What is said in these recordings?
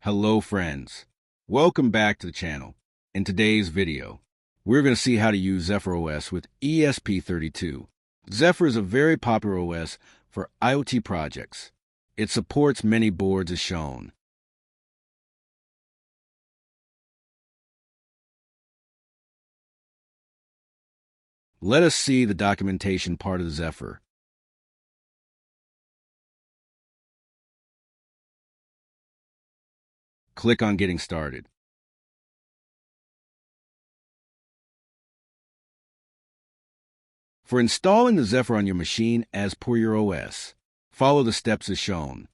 Hello friends, welcome back to the channel. In today's video, we're going to see how to use Zephyr OS with ESP32. Zephyr is a very popular OS for IoT projects. It supports many boards as shown. Let us see the documentation part of the Zephyr. Click on Getting Started. For installing the Zephyr on your machine as per your OS, follow the steps as shown.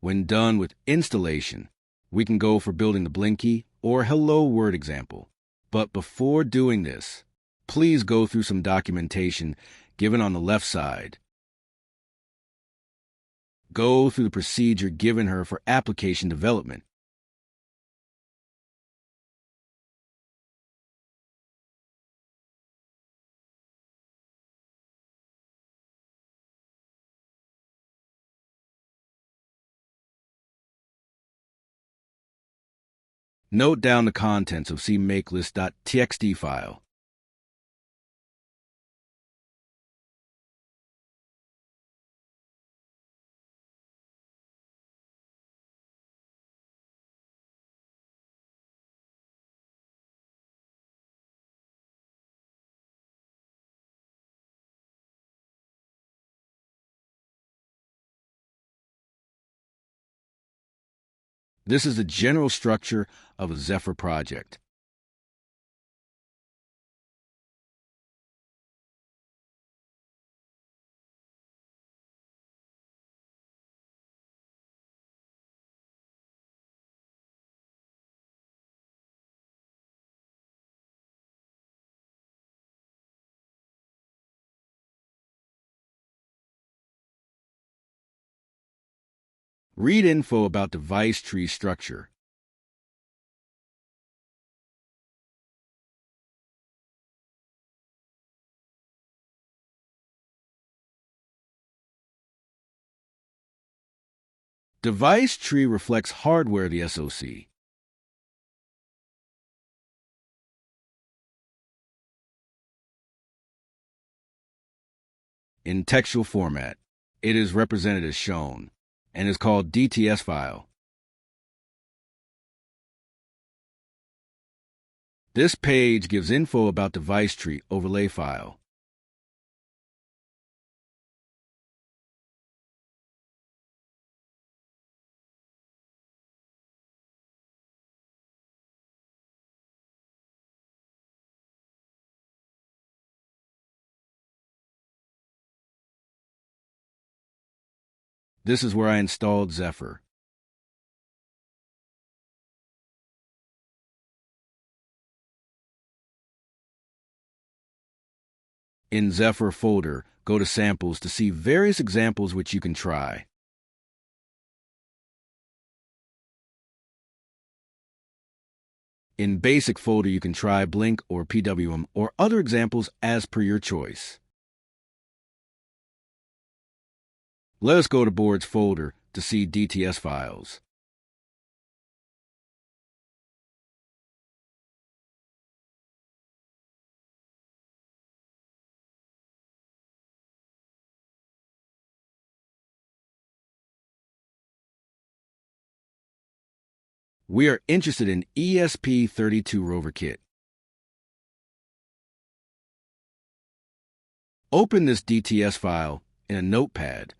When done with installation, we can go for building the Blinky or Hello Word example. But before doing this, please go through some documentation given on the left side. Go through the procedure given her for application development. Note down the contents of cmakelist.txt file. This is the general structure of a Zephyr project. Read info about Devicetree structure. Devicetree reflects hardware of the SoC. In textual format, it is represented as shown and is called DTS file. This page gives info about Devicetree overlay file. This is where I installed Zephyr. In Zephyr folder, go to Samples to see various examples which you can try. In Basic folder, you can try Blink or PWM or other examples as per your choice. Let us go to Boards folder to see DTS files. We are interested in ESP32 rover kit. Open this DTS file in a notepad.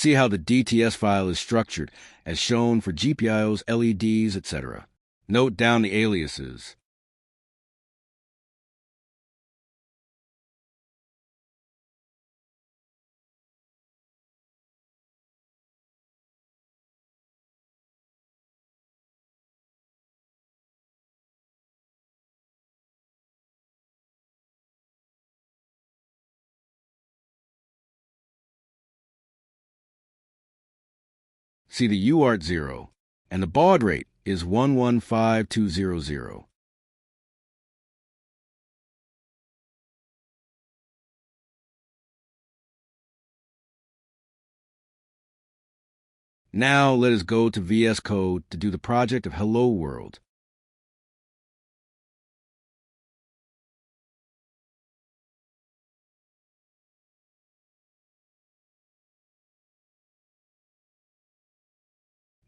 See how the DTS file is structured, as shown for GPIOs, LEDs, etc. Note down the aliases. See the UART 0, and the baud rate is 115200. Now let us go to VS Code to do the project of Hello World.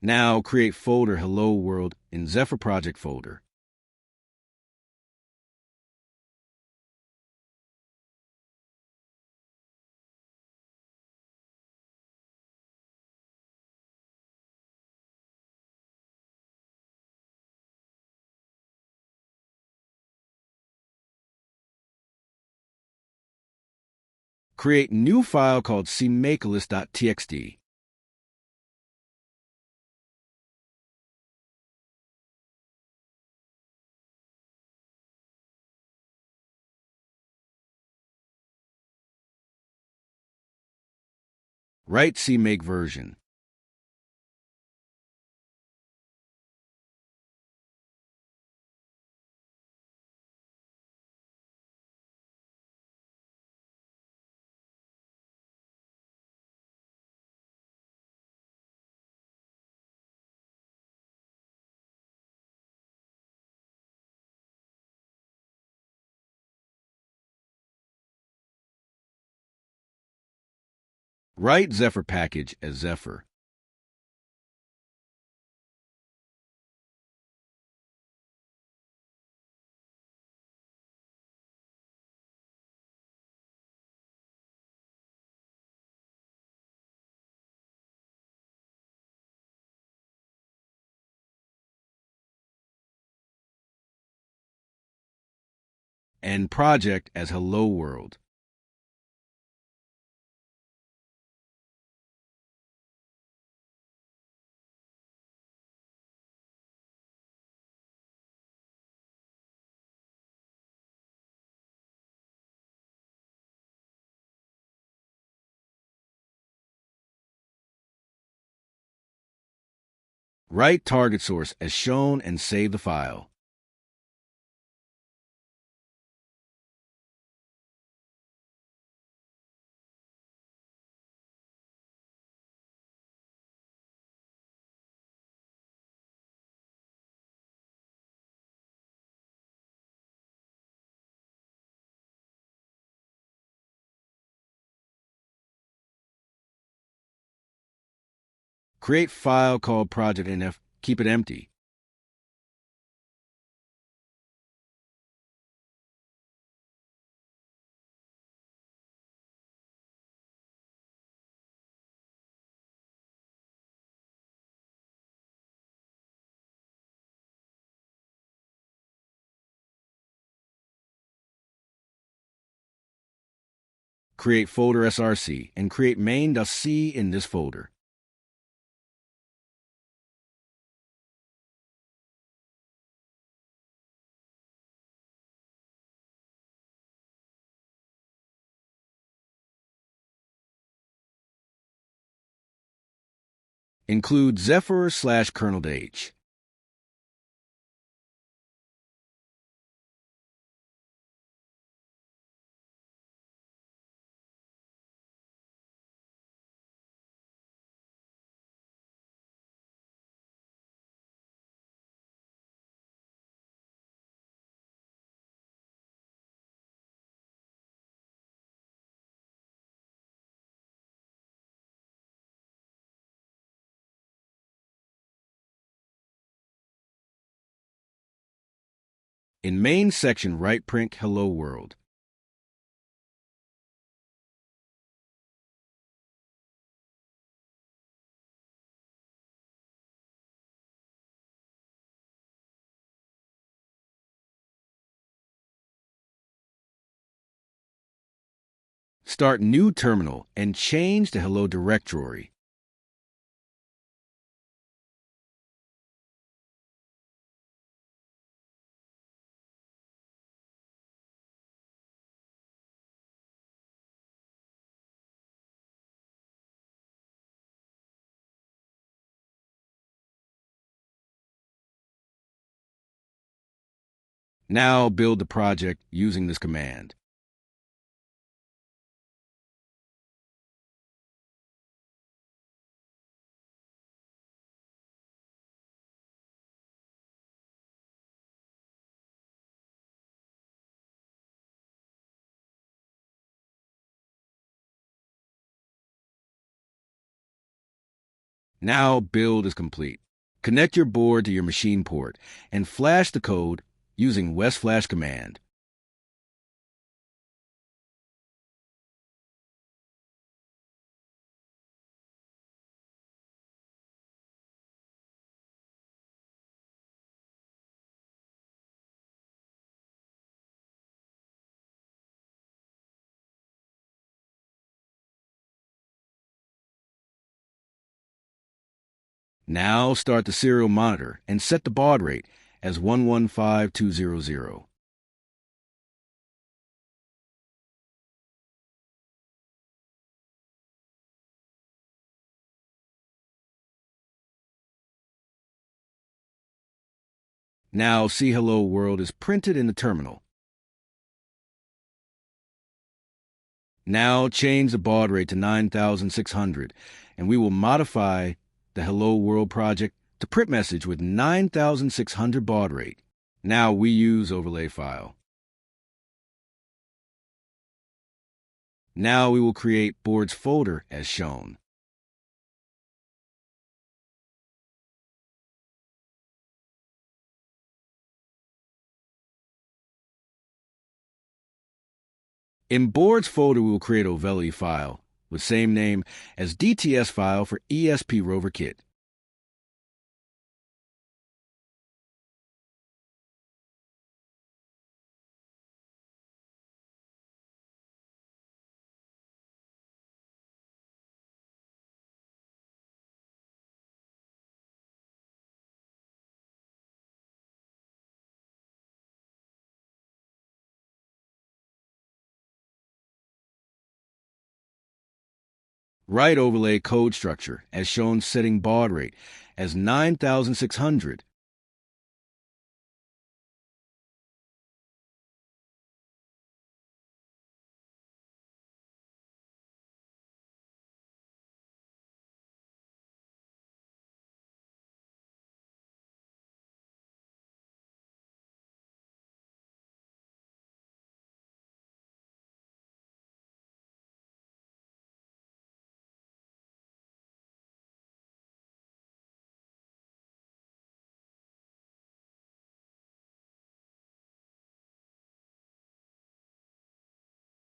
Now create folder Hello World in Zephyr project folder. Create new file called cmakelist.txt. Write cmake version. Write Zephyr package as Zephyr. And project as Hello World. Write target source as shown and save the file. Create file called project.nf. Keep it empty. Create folder src and create main.c in this folder. Include Zephyr/kernel.h. In main section, write print Hello World. Start New Terminal and change to Hello Directory. Now build the project using this command. Now build is complete. Connect your board to your machine port and flash the code using wsflash command. Now start the serial monitor and set the baud rate as 115200. Now see Hello World is printed in the terminal. Now change the baud rate to 9600 and we will modify the Hello World project to print message with 9600 baud rate. Now we use overlay file. Now we will create boards folder as shown. In boards folder, we will create a Oveli file with same name as DTS file for ESP Rover Kit. Write overlay code structure as shown, setting baud rate as 9600.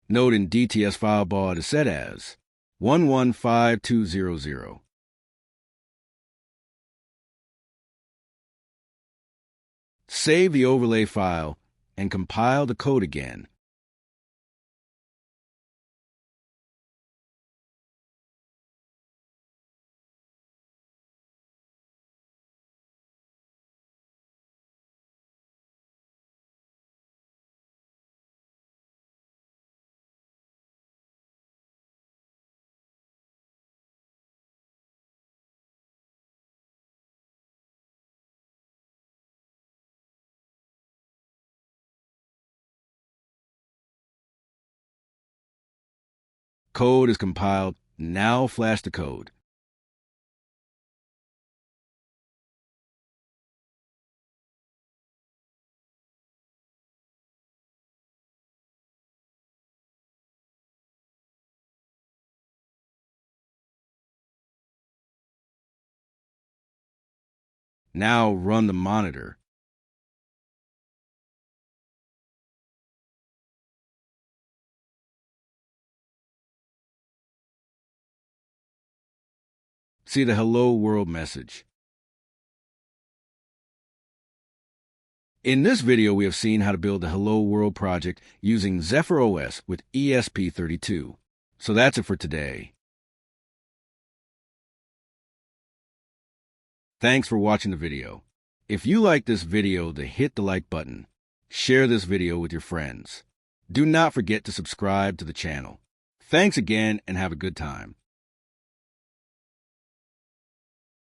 Note in DTS file baud is set as 115200. Save the overlay file and compile the code again. Code is compiled. Now flash the code. Now run the monitor. See the Hello World message. In this video, we have seen how to build the Hello World project using Zephyr OS with ESP32. So that's it for today. Thanks for watching the video. If you like this video, then hit the like button. Share this video with your friends. Do not forget to subscribe to the channel. Thanks again and have a good time.